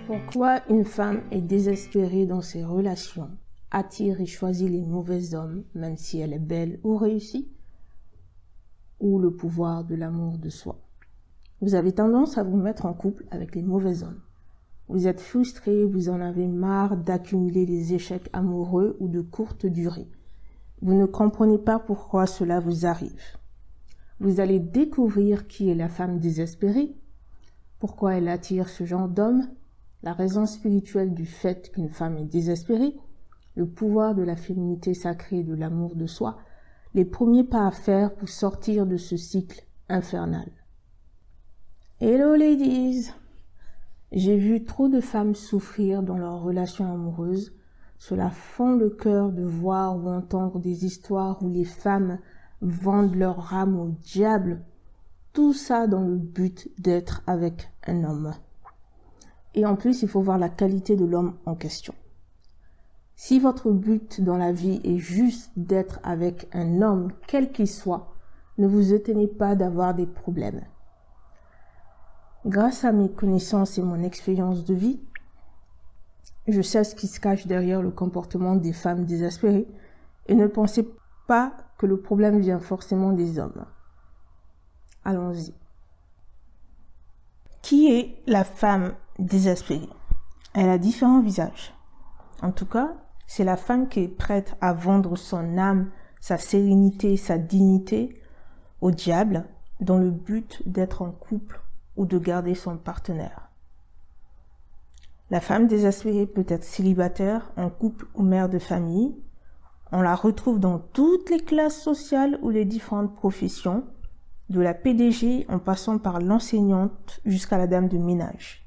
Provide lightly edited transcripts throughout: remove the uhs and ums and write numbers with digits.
Pourquoi une femme est désespérée dans ses relations, attire et choisit les mauvais hommes, même si elle est belle ou réussie? Ou le pouvoir de l'amour de soi. Vous avez tendance à vous mettre en couple avec les mauvais hommes. Vous êtes frustré, vous en avez marre d'accumuler des échecs amoureux ou de courte durée. Vous ne comprenez pas pourquoi cela vous arrive. Vous allez découvrir qui est la femme désespérée, pourquoi elle attire ce genre d'homme, la raison spirituelle du fait qu'une femme est désespérée, le pouvoir de la féminité sacrée et de l'amour de soi, les premiers pas à faire pour sortir de ce cycle infernal. Hello ladies! J'ai vu trop de femmes souffrir dans leurs relations amoureuses. Cela fend le cœur de voir ou entendre des histoires où les femmes vendent leur âme au diable. Tout ça dans le but d'être avec un homme. Et en plus, il faut voir la qualité de l'homme en question. Si votre but dans la vie est juste d'être avec un homme, quel qu'il soit, ne vous étonnez pas d'avoir des problèmes. Grâce à mes connaissances et mon expérience de vie, je sais ce qui se cache derrière le comportement des femmes désespérées et ne pensez pas que le problème vient forcément des hommes. Allons-y. Qui est la femme désespérée? Elle a différents visages. En tout cas, c'est la femme qui est prête à vendre son âme, sa sérénité, sa dignité au diable dans le but d'être en couple ou de garder son partenaire. La femme désespérée peut être célibataire, en couple ou mère de famille. On la retrouve dans toutes les classes sociales ou les différentes professions, de la PDG en passant par l'enseignante jusqu'à la dame de ménage.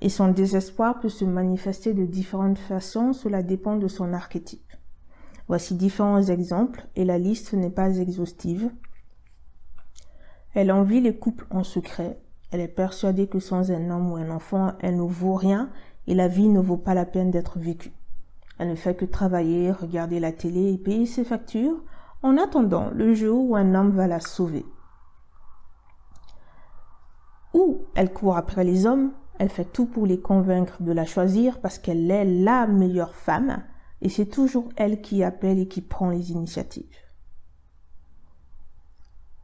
Et son désespoir peut se manifester de différentes façons, cela dépend de son archétype. Voici différents exemples et la liste n'est pas exhaustive. Elle envie les couples en secret. Elle est persuadée que sans un homme ou un enfant, elle ne vaut rien et la vie ne vaut pas la peine d'être vécue. Elle ne fait que travailler, regarder la télé et payer ses factures en attendant le jour où un homme va la sauver. Ou elle court après les hommes, elle fait tout pour les convaincre de la choisir parce qu'elle est la meilleure femme et c'est toujours elle qui appelle et qui prend les initiatives.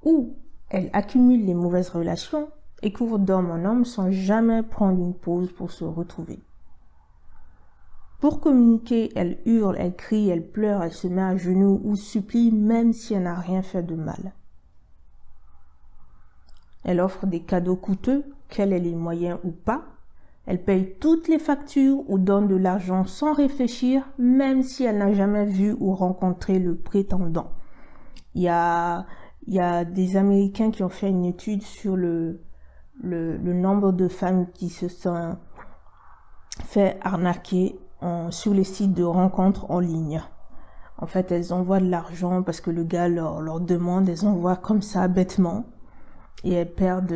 Ou elle accumule les mauvaises relations et court d'homme en homme sans jamais prendre une pause pour se retrouver. Pour communiquer, elle hurle, elle crie, elle pleure, elle se met à genoux ou supplie même si elle n'a rien fait de mal. Elle offre des cadeaux coûteux, qu'elle ait les moyens ou pas. Elle paye toutes les factures ou donne de l'argent sans réfléchir, même si elle n'a jamais vu ou rencontré le prétendant. Il y a des Américains qui ont fait une étude sur le nombre de femmes qui se sont fait arnaquer sur les sites de rencontres en ligne. En fait, elles envoient de l'argent parce que le gars leur demande, elles envoient comme ça bêtement et elles perdent.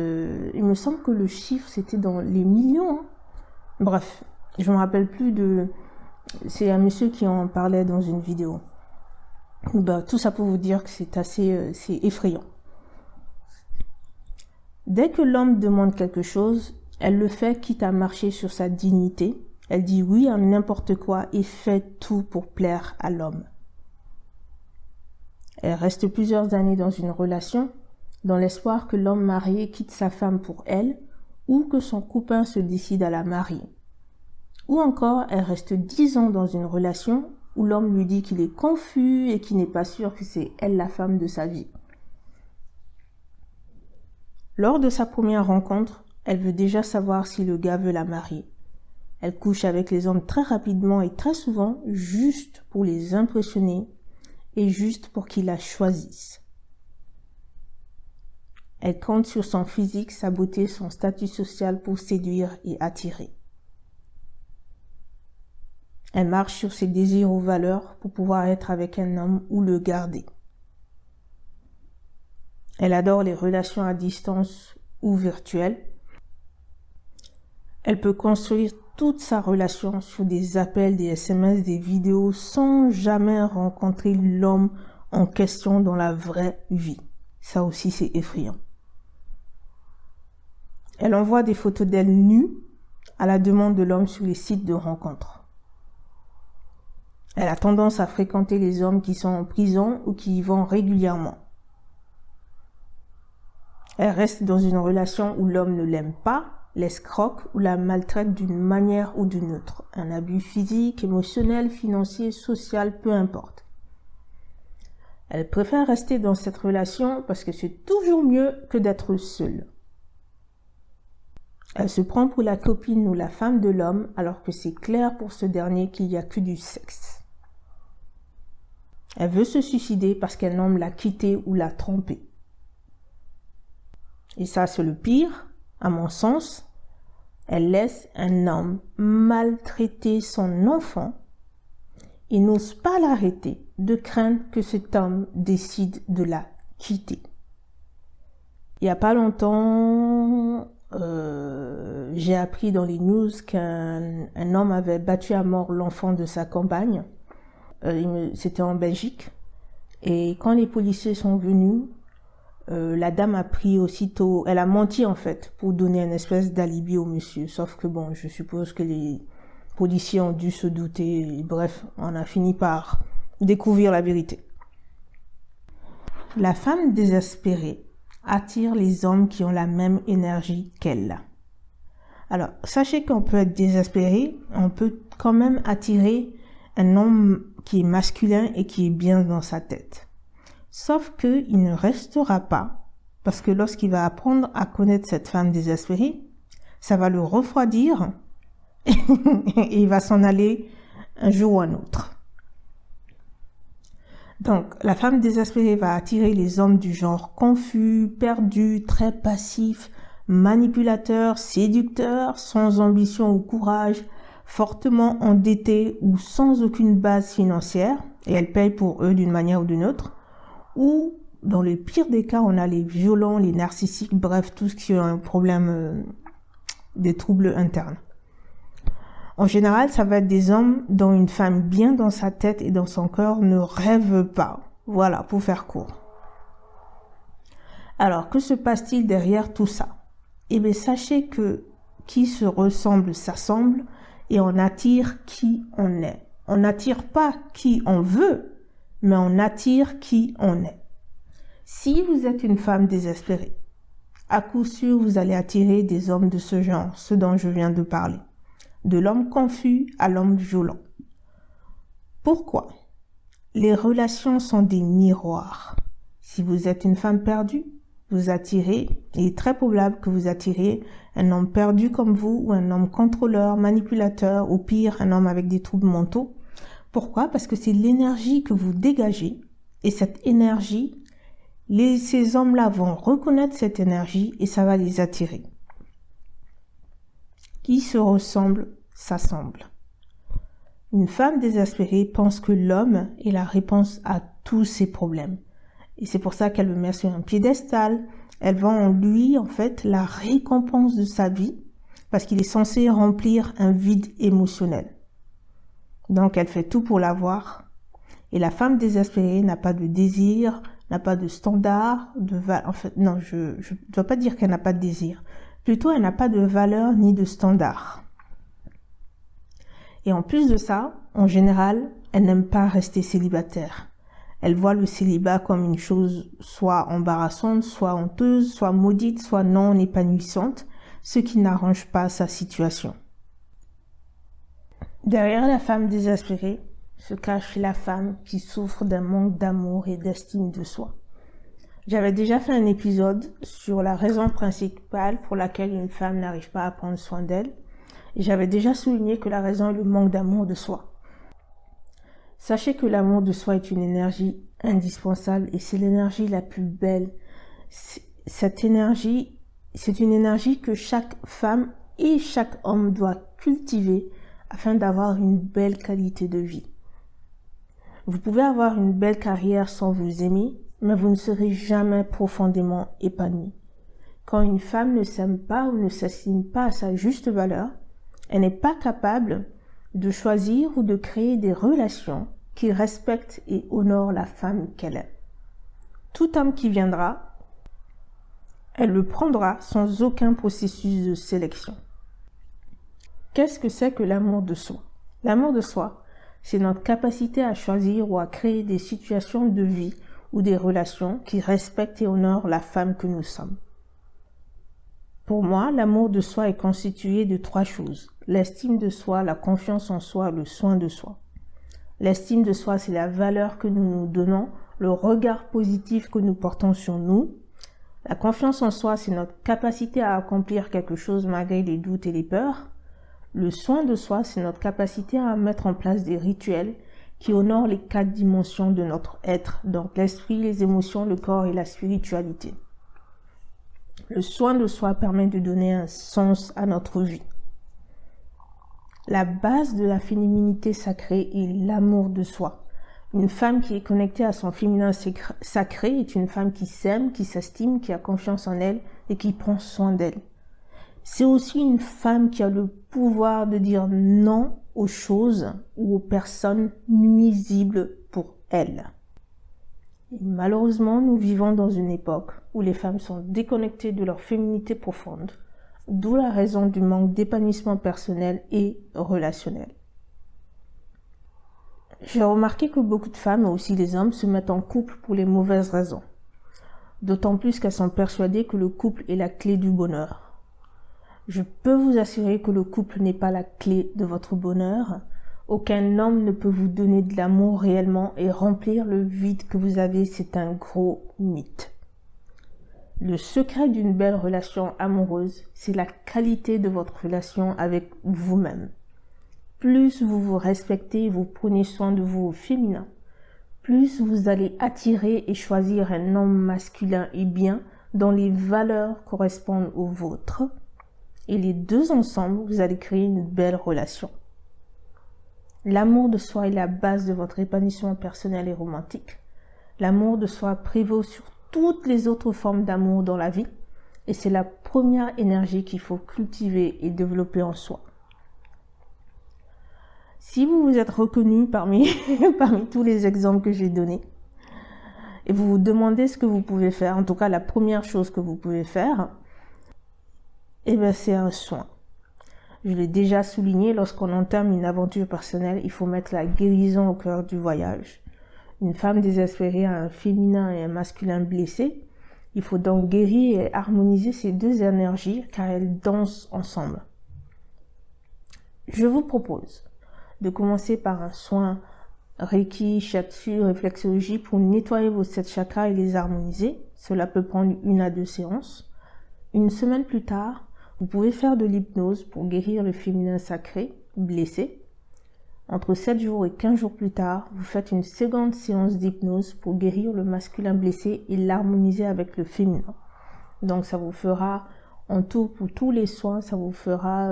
Il me semble que le chiffre c'était dans les millions. Bref, je me rappelle plus de. C'est un monsieur qui en parlait dans une vidéo. Tout ça pour vous dire que c'est effrayant. Dès que l'homme demande quelque chose, elle le fait quitte à marcher sur sa dignité. Elle dit oui à n'importe quoi et fait tout pour plaire à l'homme. Elle reste plusieurs années dans une relation dans l'espoir que l'homme marié quitte sa femme pour elle ou que son copain se décide à la marier. Ou encore, elle reste 10 ans dans une relation où l'homme lui dit qu'il est confus et qu'il n'est pas sûr que c'est elle la femme de sa vie. Lors de sa première rencontre, elle veut déjà savoir si le gars veut la marier. Elle couche avec les hommes très rapidement et très souvent juste pour les impressionner et juste pour qu'ils la choisissent. Elle compte sur son physique, sa beauté, son statut social pour séduire et attirer. Elle marche sur ses désirs ou valeurs pour pouvoir être avec un homme ou le garder. Elle adore les relations à distance ou virtuelles. Elle peut construire toute sa relation sur des appels, des SMS, des vidéos sans jamais rencontrer l'homme en question dans la vraie vie. Ça aussi, c'est effrayant. Elle envoie des photos d'elle nue à la demande de l'homme sur les sites de rencontres. Elle a tendance à fréquenter les hommes qui sont en prison ou qui y vont régulièrement. Elle reste dans une relation où l'homme ne l'aime pas, l'escroque ou la maltraite d'une manière ou d'une autre. Un abus physique, émotionnel, financier, social, peu importe. Elle préfère rester dans cette relation parce que c'est toujours mieux que d'être seule. Elle se prend pour la copine ou la femme de l'homme alors que c'est clair pour ce dernier qu'il n'y a que du sexe. Elle veut se suicider parce qu'un homme l'a quittée ou l'a trompée. Et ça, c'est le pire, à mon sens. Elle laisse un homme maltraiter son enfant et n'ose pas l'arrêter de craindre que cet homme décide de la quitter. Il n'y a pas longtemps, j'ai appris dans les news qu'un homme avait battu à mort l'enfant de sa compagne. C'était en Belgique. Et quand les policiers sont venus, la dame a pris aussitôt, elle a menti en fait pour donner une espèce d'alibi au monsieur. Sauf que bon, je suppose que les policiers ont dû se douter. Et bref, on a fini par découvrir la vérité. La femme désespérée attire les hommes qui ont la même énergie qu'elle. Alors, sachez qu'on peut être désespéré, on peut quand même attirer un homme qui est masculin et qui est bien dans sa tête. Sauf qu'il ne restera pas, parce que lorsqu'il va apprendre à connaître cette femme désespérée, ça va le refroidir et il va s'en aller un jour ou un autre. Donc, la femme désespérée va attirer les hommes du genre confus, perdus, très passifs, manipulateurs, séducteurs, sans ambition ou courage, fortement endettés ou sans aucune base financière, et elle paye pour eux d'une manière ou d'une autre. Ou, dans le pire des cas, on a les violents, les narcissiques, bref, tout ce qui a un problème, des troubles internes. En général, ça va être des hommes dont une femme bien dans sa tête et dans son cœur ne rêve pas. Voilà, pour faire court. Alors, que se passe-t-il derrière tout ça? Eh bien, sachez que qui se ressemble s'assemble et on attire qui on est. On n'attire pas qui on veut, mais on attire qui on est. Si vous êtes une femme désespérée, à coup sûr, vous allez attirer des hommes de ce genre, ceux dont je viens de parler. De l'homme confus à l'homme violent. Pourquoi? Les relations sont des miroirs. Si vous êtes une femme perdue, vous attirez, il est très probable que vous attirez un homme perdu comme vous ou un homme contrôleur, manipulateur, ou pire, un homme avec des troubles mentaux. Pourquoi? Parce que c'est l'énergie que vous dégagez et cette énergie, ces hommes-là vont reconnaître cette énergie et ça va les attirer. Qui se ressemble, s'assemble. Une femme désespérée pense que l'homme est la réponse à tous ses problèmes. Et c'est pour ça qu'elle le met sur un piédestal. Elle voit en lui, en fait, la récompense de sa vie parce qu'il est censé remplir un vide émotionnel. Donc, elle fait tout pour l'avoir. Et la femme désespérée n'a pas de désir, n'a pas de standard, en fait, non, je ne dois pas dire qu'elle n'a pas de désir. Plutôt, elle n'a pas de valeur ni de standard. Et en plus de ça, en général, elle n'aime pas rester célibataire. Elle voit le célibat comme une chose soit embarrassante, soit honteuse, soit maudite, soit non épanouissante, ce qui n'arrange pas sa situation. Derrière la femme désespérée se cache la femme qui souffre d'un manque d'amour et d'estime de soi. J'avais déjà fait un épisode sur la raison principale pour laquelle une femme n'arrive pas à prendre soin d'elle. Et j'avais déjà souligné que la raison est le manque d'amour de soi. Sachez que l'amour de soi est une énergie indispensable et c'est l'énergie la plus belle. Cette énergie, c'est une énergie que chaque femme et chaque homme doit cultiver afin d'avoir une belle qualité de vie. Vous pouvez avoir une belle carrière sans vous aimer, mais vous ne serez jamais profondément épanoui. Quand une femme ne s'aime pas ou ne s'estime pas à sa juste valeur, elle n'est pas capable de choisir ou de créer des relations qui respectent et honorent la femme qu'elle est. Tout homme qui viendra, elle le prendra sans aucun processus de sélection. Qu'est-ce que c'est que l'amour de soi? L'amour de soi, c'est notre capacité à choisir ou à créer des situations de vie ou des relations qui respectent et honorent la femme que nous sommes. Pour moi, l'amour de soi est constitué de 3 choses. L'estime de soi, la confiance en soi, le soin de soi. L'estime de soi, c'est la valeur que nous nous donnons, le regard positif que nous portons sur nous. La confiance en soi, c'est notre capacité à accomplir quelque chose malgré les doutes et les peurs. Le soin de soi, c'est notre capacité à mettre en place des rituels qui honorent les 4 dimensions de notre être, donc l'esprit, les émotions, le corps et la spiritualité. Le soin de soi permet de donner un sens à notre vie. La base de la féminité sacrée est l'amour de soi. Une femme qui est connectée à son féminin sacré est une femme qui s'aime, qui s'estime, qui a confiance en elle et qui prend soin d'elle. C'est aussi une femme qui a le pouvoir de dire non aux choses ou aux personnes nuisibles pour elle. Et malheureusement, nous vivons dans une époque où les femmes sont déconnectées de leur féminité profonde, d'où la raison du manque d'épanouissement personnel et relationnel. J'ai remarqué que beaucoup de femmes, et aussi les hommes, se mettent en couple pour les mauvaises raisons. D'autant plus qu'elles sont persuadées que le couple est la clé du bonheur. Je peux vous assurer que le couple n'est pas la clé de votre bonheur. Aucun homme ne peut vous donner de l'amour réellement et remplir le vide que vous avez, c'est un gros mythe. Le secret d'une belle relation amoureuse, c'est la qualité de votre relation avec vous-même. Plus vous vous respectez et vous prenez soin de vous au féminin, plus vous allez attirer et choisir un homme masculin et bien dont les valeurs correspondent aux vôtres. Et les deux ensemble, vous allez créer une belle relation. L'amour de soi est la base de votre épanouissement personnel et romantique. L'amour de soi prévaut sur toutes les autres formes d'amour dans la vie et c'est la première énergie qu'il faut cultiver et développer en soi. Si vous vous êtes reconnu parmi tous les exemples que j'ai donnés et vous vous demandez ce que vous pouvez faire, en tout cas la première chose que vous pouvez faire, c'est un soin. Je l'ai déjà souligné, lorsqu'on entame une aventure personnelle, il faut mettre la guérison au cœur du voyage. Une femme désespérée a un féminin et un masculin blessé. Il faut donc guérir et harmoniser ces 2 énergies car elles dansent ensemble. Je vous propose de commencer par un soin Reiki, Shiatsu, réflexologie pour nettoyer vos 7 chakras et les harmoniser. Cela peut prendre 1 à 2 séances. Une semaine plus tard, vous pouvez faire de l'hypnose pour guérir le féminin sacré, blessé. Entre 7 jours et 15 jours plus tard, vous faites une seconde séance d'hypnose pour guérir le masculin blessé et l'harmoniser avec le féminin. Donc ça vous fera, en tout, pour tous les soins, ça vous fera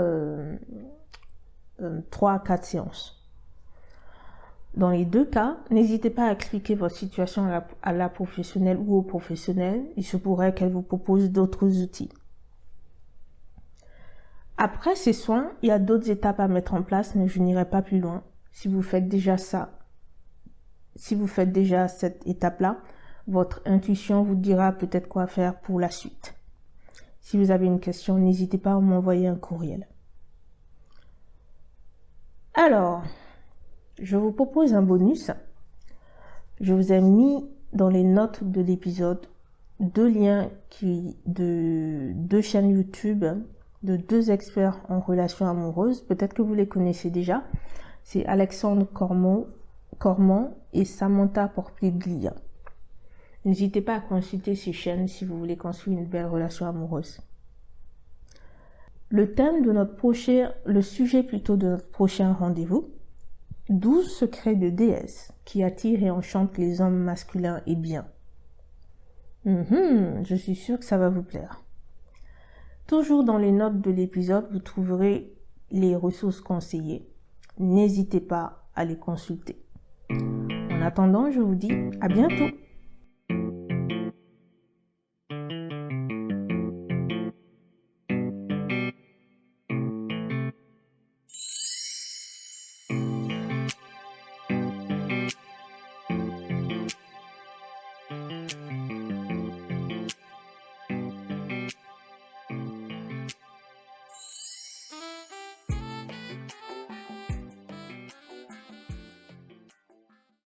3 à 4 séances. Dans les 2 cas, n'hésitez pas à expliquer votre situation à la professionnelle ou au professionnel. Il se pourrait qu'elle vous propose d'autres outils. Après ces soins, il y a d'autres étapes à mettre en place, mais je n'irai pas plus loin. Si vous faites déjà cette étape-là, votre intuition vous dira peut-être quoi faire pour la suite. Si vous avez une question, n'hésitez pas à m'envoyer un courriel. Alors, je vous propose un bonus. Je vous ai mis dans les notes de l'épisode 2 liens de 2 chaînes YouTube de 2 experts en relations amoureuses. Peut-être que vous les connaissez déjà. C'est Alexandre Cormand et Samantha Porpiglia. N'hésitez pas à consulter ces chaînes si vous voulez construire une belle relation amoureuse. Le sujet de notre prochain rendez-vous, 12 secrets de déesse qui attirent et enchantent les hommes masculins et bien. Je suis sûre que ça va vous plaire. Toujours dans les notes de l'épisode, vous trouverez les ressources conseillées. N'hésitez pas à les consulter. En attendant, je vous dis à bientôt.